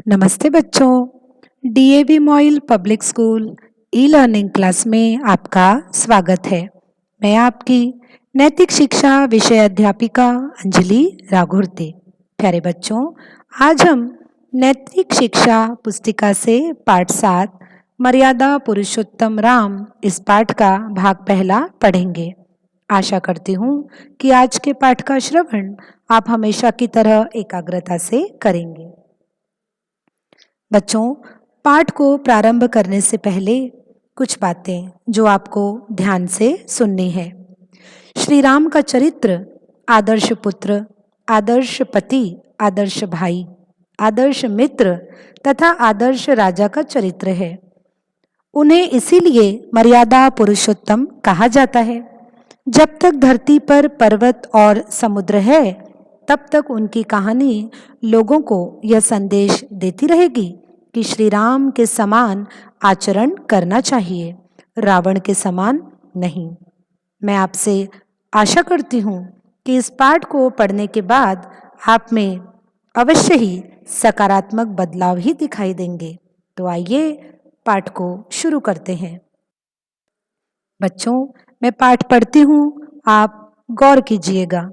नमस्ते बच्चों। DAV MOIL public school e learning class में आपका स्वागत है। मैं आपकी नैतिक शिक्षा विषय अध्यापिका अंजलि राघुर्ते। प्यारे बच्चों, आज हम नैतिक शिक्षा पुस्तिका से पाठ 7 मर्यादा पुरुषोत्तम राम इस पाठ का भाग पहला पढ़ेंगे। आशा करती हूँ कि आज के पाठ का श्रवण आप हमेशा की तरह एकाग्रता से करेंगे। बच्चों, पाठ को प्रारंभ करने से पहले कुछ बातें जो आपको ध्यान से सुननी है। श्री राम का चरित्र आदर्श पुत्र, आदर्श पति, आदर्श भाई, आदर्श मित्र तथा आदर्श राजा का चरित्र है। उन्हें इसीलिए मर्यादा पुरुषोत्तम कहा जाता है। जब तक धरती पर पर्वत और समुद्र है, तब तक उनकी कहानी लोगों को यह संदेश देती रहेगी कि श्री राम के समान आचरण करना चाहिए, रावण के समान नहीं। मैं आपसे आशा करती हूँ कि इस पाठ को पढ़ने के बाद आप में अवश्य ही सकारात्मक बदलाव ही दिखाई देंगे। तो आइए पाठ को शुरू करते हैं। बच्चों, मैं पाठ पढ़ती हूँ, आप गौर कीजिएगा।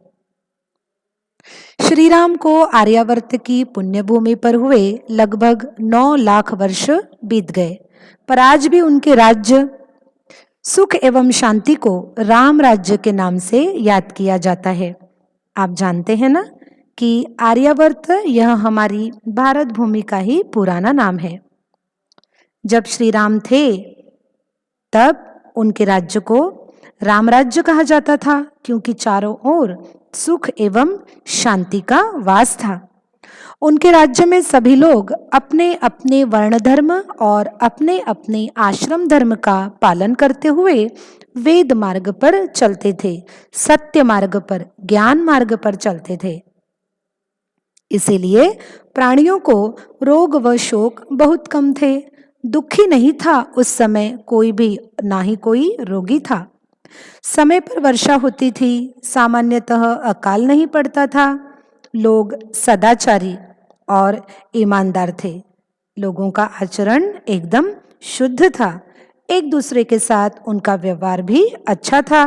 श्री राम को आर्यावर्त की पुण्य भूमि पर हुए लगभग 9 लाख वर्ष बीत गए, पर आज भी उनके राज्य सुख एवं शांति को राम राज्य के नाम से याद किया जाता है। आप जानते हैं ना कि आर्यावर्त यह हमारी भारत भूमि का ही पुराना नाम है। जब श्री राम थे तब उनके राज्य को राम राज्य कहा जाता था, क्योंकि चारों ओर सुख एवं शांति का वास था। उनके राज्य में सभी लोग अपने अपने वर्ण धर्म और अपने अपने आश्रम धर्म का पालन करते हुए वेद मार्ग पर चलते थे, सत्य मार्ग पर, ज्ञान मार्ग पर चलते थे। इसीलिए प्राणियों को रोग व शोक बहुत कम थे। दुखी नहीं था उस समय कोई भी, ना ही कोई रोगी था। समय पर वर्षा होती थी, सामान्यतः अकाल नहीं पड़ता था। लोग सदाचारी और ईमानदार थे। लोगों का आचरण एकदम शुद्ध था। एक दूसरे के साथ उनका व्यवहार भी अच्छा था।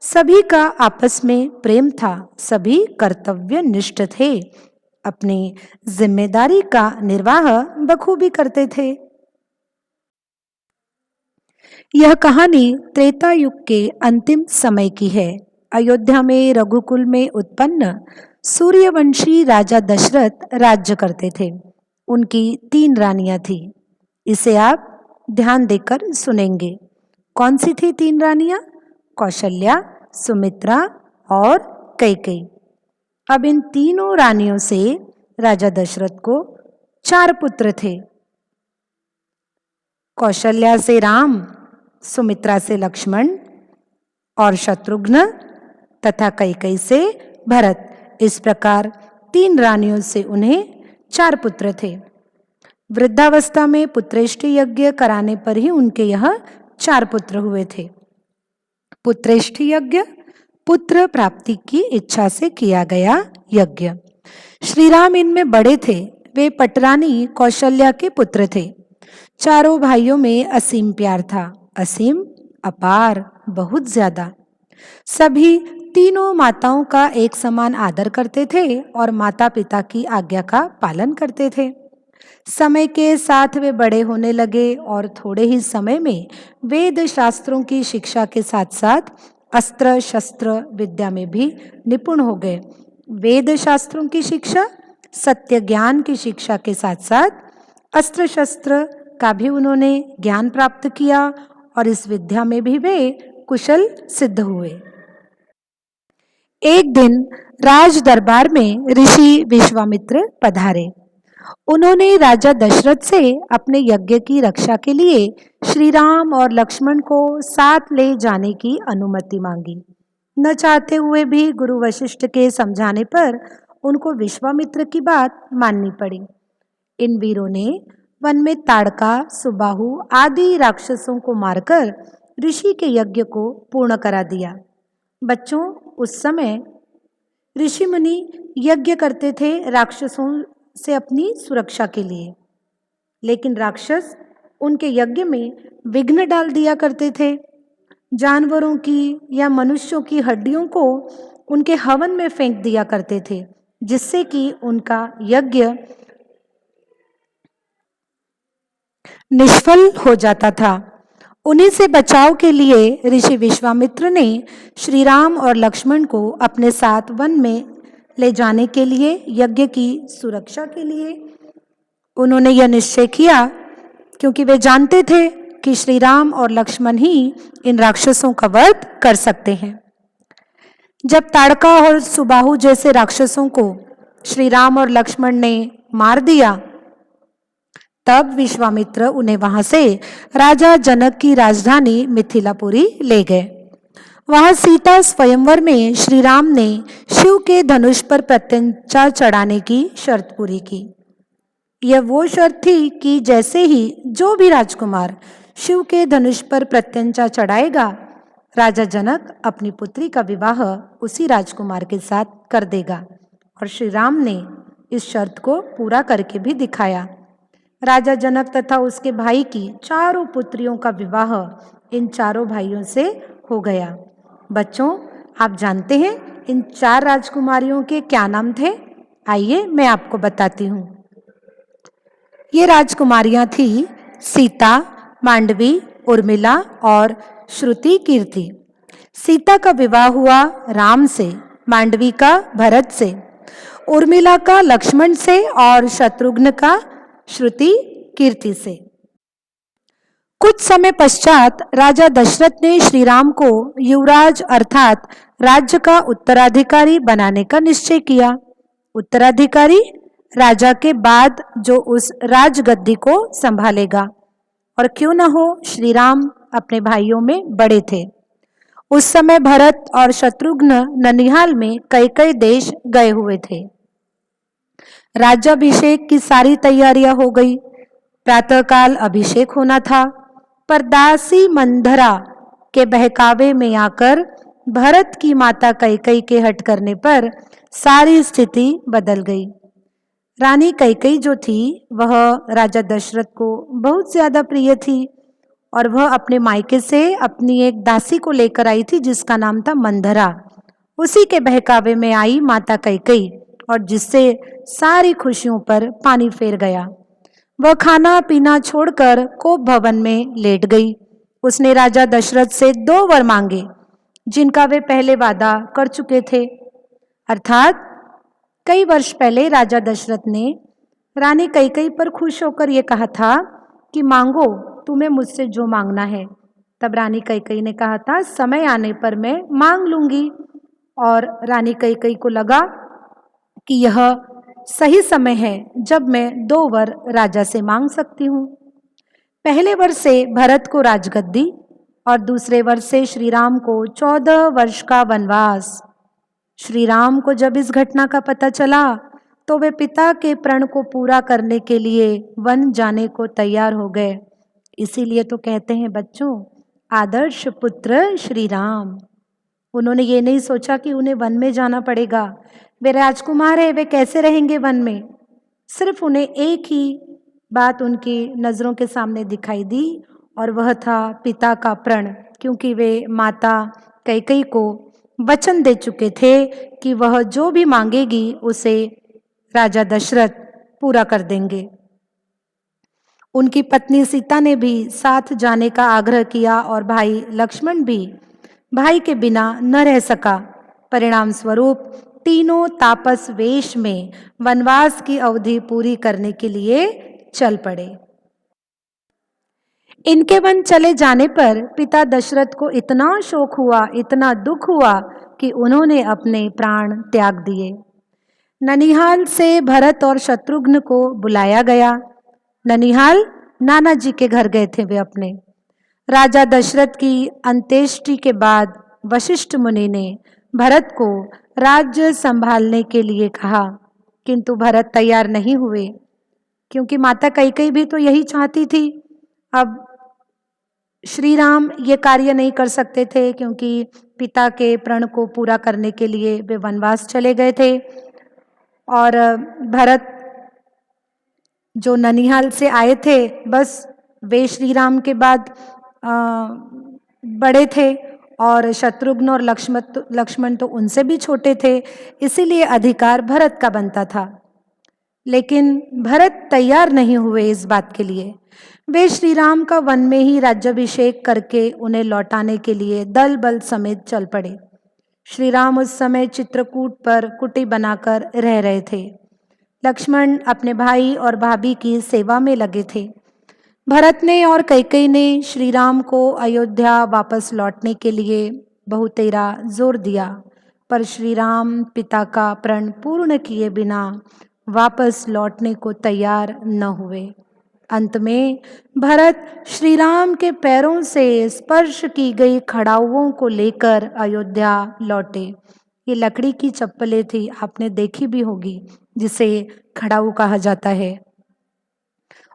सभी का आपस में प्रेम था। सभी कर्तव्यनिष्ठ थे। अपनी जिम्मेदारी का निर्वाह बखूबी करते थे। यह कहानी त्रेता युग के अंतिम समय की है। अयोध्या में रघुकुल में उत्पन्न सूर्यवंशी राजा दशरथ राज्य करते थे। उनकी 3 रानियां थी। इसे आप ध्यान देकर सुनेंगे। कौन सी थी 3 रानियां? कौशल्या, सुमित्रा और कैकेयी। अब इन तीनों रानियों से राजा दशरथ को 4 पुत्र थे। कौशल्या से राम, सुमित्रा से लक्ष्मण और शत्रुघ्न तथा कैकेयी से भरत। इस प्रकार 3 रानियों से उन्हें 4 पुत्र थे। वृद्धावस्था में पुत्रेष्टि यज्ञ कराने पर ही उनके यह 4 पुत्र हुए थे। पुत्रेष्टि यज्ञ पुत्र प्राप्ति की इच्छा से किया गया यज्ञ। श्री राम इनमें बड़े थे। वे पटरानी कौशल्या के पुत्र थे। चारों भाइयों में असीम प्यार था। असीम, अपार, बहुत ज्यादा। सभी तीनों माताओं का एक समान आदर करते थे और माता पिता की आज्ञा का पालन करते थे। समय के साथ वे बड़े होने लगे और थोड़े ही समय में वेद शास्त्रों की शिक्षा के साथ साथ अस्त्र शस्त्र विद्या में भी निपुण हो गए। वेद शास्त्रों की शिक्षा, सत्य ज्ञान की शिक्षा के साथ साथ अस्त्र शस्त्र का भी उन्होंने ज्ञान प्राप्त किया और इस विद्या में भी वे कुशल सिद्ध हुए। एक दिन राज दरबार में ऋषि विश्वामित्र पधारे। उन्होंने राजा दशरथ से अपने यज्ञ की रक्षा के लिए श्री राम और लक्ष्मण को साथ ले जाने की अनुमति मांगी। न चाहते हुए भी गुरु वशिष्ठ के समझाने पर उनको विश्वामित्र की बात माननी पड़ी। इन वीरों ने वन में ताड़का, सुबाहु आदि राक्षसों को मारकर ऋषि के यज्ञ को पूर्ण करा दिया। बच्चों, उस समय ऋषि मुनि यज्ञ करते थे राक्षसों से अपनी सुरक्षा के लिए। लेकिन राक्षस उनके यज्ञ में विघ्न डाल दिया करते थे। जानवरों की या मनुष्यों की हड्डियों को उनके हवन में फेंक दिया करते थे, जिससे कि उनका यज्ञ निष्फल हो जाता था। उन्हीं से बचाव के लिए ऋषि विश्वामित्र ने श्री राम और लक्ष्मण को अपने साथ वन में ले जाने के लिए, यज्ञ की सुरक्षा के लिए उन्होंने यह निश्चय किया, क्योंकि वे जानते थे कि श्री राम और लक्ष्मण ही इन राक्षसों का वध कर सकते हैं। जब ताड़का और सुबाहु जैसे राक्षसों को श्री राम और लक्ष्मण ने मार दिया, तब विश्वामित्र उन्हें वहां से राजा जनक की राजधानी मिथिलापुरी ले गए। वहां सीता स्वयंवर में श्री राम ने शिव के धनुष पर प्रत्यंचा चढ़ाने की शर्त पूरी की। यह वो शर्त थी कि जैसे ही जो भी राजकुमार शिव के धनुष पर प्रत्यंचा चढ़ाएगा, राजा जनक अपनी पुत्री का विवाह उसी राजकुमार के साथ कर देगा। और श्री राम ने इस शर्त को पूरा करके भी दिखाया। राजा जनक तथा उसके भाई की चारों पुत्रियों का विवाह इन चारों भाइयों से हो गया। बच्चों, आप जानते हैं इन 4 राजकुमारियों के क्या नाम थे? आइए मैं आपको बताती हूँ। ये राजकुमारियां थी सीता, मांडवी, उर्मिला और श्रुति कीर्ति। सीता का विवाह हुआ राम से, मांडवी का भरत से, उर्मिला का लक्ष्मण से और शत्रुघ्न का श्रुति कीर्ति से। कुछ समय पश्चात राजा दशरथ ने श्री राम को युवराज अर्थात राज्य का उत्तराधिकारी बनाने का निश्चय किया। उत्तराधिकारी राजा के बाद जो उस राजगद्दी को संभालेगा। और क्यों न हो, श्री राम अपने भाइयों में बड़े थे। उस समय भरत और शत्रुघ्न ननिहाल में कई देश गए हुए थे। राज्याभिषेक की सारी तैयारियां हो गई। प्रातःकाल अभिषेक होना था, पर दासी मंधरा के बहकावे में आकर भरत की माता कैकेयी के हट करने पर सारी स्थिति बदल गई। रानी कैकेयी जो थी वह राजा दशरथ को बहुत ज्यादा प्रिय थी और वह अपने मायके से अपनी एक दासी को लेकर आई थी जिसका नाम था मंधरा। उसी के बहकावे में आई माता कैकेयी और जिससे सारी खुशियों पर पानी फेर गया। वह खाना पीना छोड़कर कोप भवन में लेट गई। उसने राजा दशरथ से 2 वर मांगे जिनका वे पहले वादा कर चुके थे। अर्थात कई वर्ष पहले राजा दशरथ ने रानी कैकेयी पर खुश होकर यह कहा था कि मांगो, तुम्हें मुझसे जो मांगना है। तब रानी कैकेयी ने कहा था समय आने पर मैं मांग लूंगी। और रानी कैकेयी को लगा कि यह सही समय है जब मैं 2 वर राजा से मांग सकती हूँ। पहले वर से भरत को राजगद्दी और दूसरे वर से श्री राम को 14 वर्ष का वनवास। श्री राम को जब इस घटना का पता चला तो वे पिता के प्रण को पूरा करने के लिए वन जाने को तैयार हो गए। इसीलिए तो कहते हैं बच्चों, आदर्श पुत्र श्री राम। उन्होंने ये नहीं सोचा कि उन्हें वन में जाना पड़ेगा। वे राजकुमार है, वे कैसे रहेंगे वन में। सिर्फ उन्हें एक ही बात उनकी नजरों के सामने दिखाई दी और वह था पिता का प्रण, क्योंकि वे माता कैकेयी को वचन दे चुके थे कि वह जो भी मांगेगी उसे राजा दशरथ पूरा कर देंगे। उनकी पत्नी सीता ने भी साथ जाने का आग्रह किया और भाई लक्ष्मण भी भाई के बिना न रह सका। परिणाम स्वरूप तीनों तापस वेश में वनवास की अवधि पूरी करने के लिए चल पड़े। इनके वन चले जाने पर पिता दशरथ को इतना शोक हुआ, इतना दुख हुआ कि उन्होंने अपने प्राण त्याग दिए। ननिहाल से भरत और शत्रुघ्न को बुलाया गया। ननिहाल नाना जी के घर गए थे वे अपने। राजा दशरथ की अंत्येष्टि के बाद वशिष्ठ मुनि ने भरत को राज्य संभालने के लिए कहा, किंतु भरत तैयार नहीं हुए, क्योंकि माता कैकेयी भी तो यही चाहती थी। अब श्री राम ये कार्य नहीं कर सकते थे क्योंकि पिता के प्रण को पूरा करने के लिए वे वनवास चले गए थे और भरत जो ननिहाल से आए थे, बस वे श्री राम के बाद बड़े थे और शत्रुघ्न और लक्ष्मण तो उनसे भी छोटे थे, इसीलिए अधिकार भरत का बनता था। लेकिन भरत तैयार नहीं हुए इस बात के लिए। वे श्री राम का वन में ही राज्याभिषेक करके उन्हें लौटाने के लिए दल बल समेत चल पड़े। श्री राम उस समय चित्रकूट पर कुटी बनाकर रह रहे थे। लक्ष्मण अपने भाई और भाभी की सेवा में लगे थे। भरत ने और कैकेयी ने श्री राम को अयोध्या वापस लौटने के लिए बहुतेरा जोर दिया, पर श्री राम पिता का प्रण पूर्ण किए बिना वापस लौटने को तैयार न हुए। अंत में भरत श्री राम के पैरों से स्पर्श की गई खड़ाऊओं को लेकर अयोध्या लौटे। ये लकड़ी की चप्पलें थी, आपने देखी भी होगी, जिसे खड़ाऊ कहा जाता है।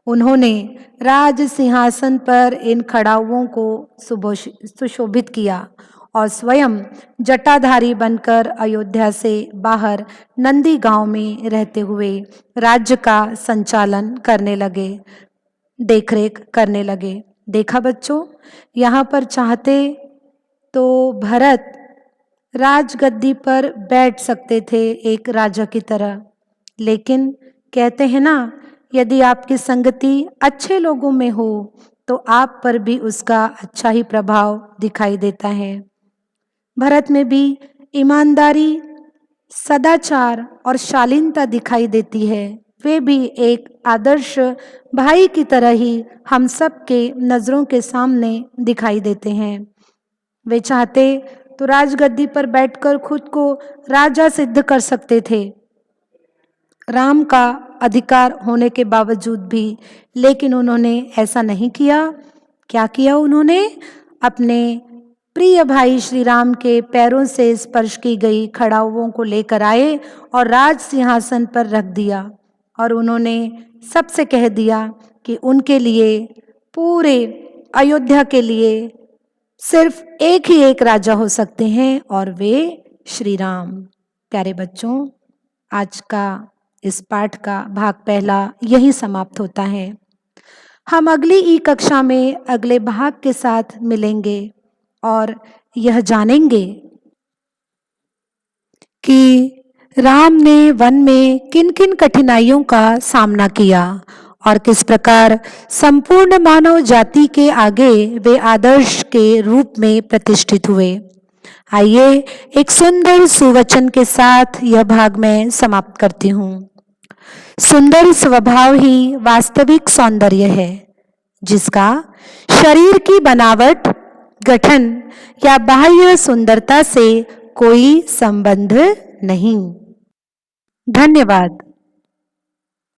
उन्होंने राज सिंहासन पर इन खड़ाऊओं को सुशोभित किया और स्वयं जटाधारी बनकर अयोध्या से बाहर नंदी गांव में रहते हुए राज्य का संचालन करने लगे, देखरेख करने लगे। देखा बच्चों, यहाँ पर चाहते तो भरत राजगद्दी पर बैठ सकते थे एक राजा की तरह, लेकिन कहते हैं ना, यदि आपकी संगति अच्छे लोगों में हो तो आप पर भी उसका अच्छा ही प्रभाव दिखाई देता है। भरत में भी ईमानदारी, सदाचार और शालीनता दिखाई देती है। वे भी एक आदर्श भाई की तरह ही हम सब के नजरों के सामने दिखाई देते हैं। वे चाहते तो राजगद्दी पर बैठकर खुद को राजा सिद्ध कर सकते थे, राम का अधिकार होने के बावजूद भी, लेकिन उन्होंने ऐसा नहीं किया। क्या किया उन्होंने? अपने प्रिय भाई श्री राम के पैरों से स्पर्श की गई खड़ाऊओं को लेकर आए और राज सिंहासन पर रख दिया, और उन्होंने सबसे कह दिया कि उनके लिए, पूरे अयोध्या के लिए सिर्फ एक ही एक राजा हो सकते हैं और वे श्री राम। प्यारे बच्चों, आज का इस पाठ का भाग पहला यही समाप्त होता है। हम अगली ई कक्षा में अगले भाग के साथ मिलेंगे और यह जानेंगे कि राम ने वन में किन किन कठिनाइयों का सामना किया और किस प्रकार संपूर्ण मानव जाति के आगे वे आदर्श के रूप में प्रतिष्ठित हुए। आइए एक सुंदर सुवचन के साथ यह भाग मैं समाप्त करती हूँ। सुंदर स्वभाव ही वास्तविक सौंदर्य है, जिसका शरीर की बनावट, गठन या बाह्य सुंदरता से कोई संबंध नहीं। धन्यवाद।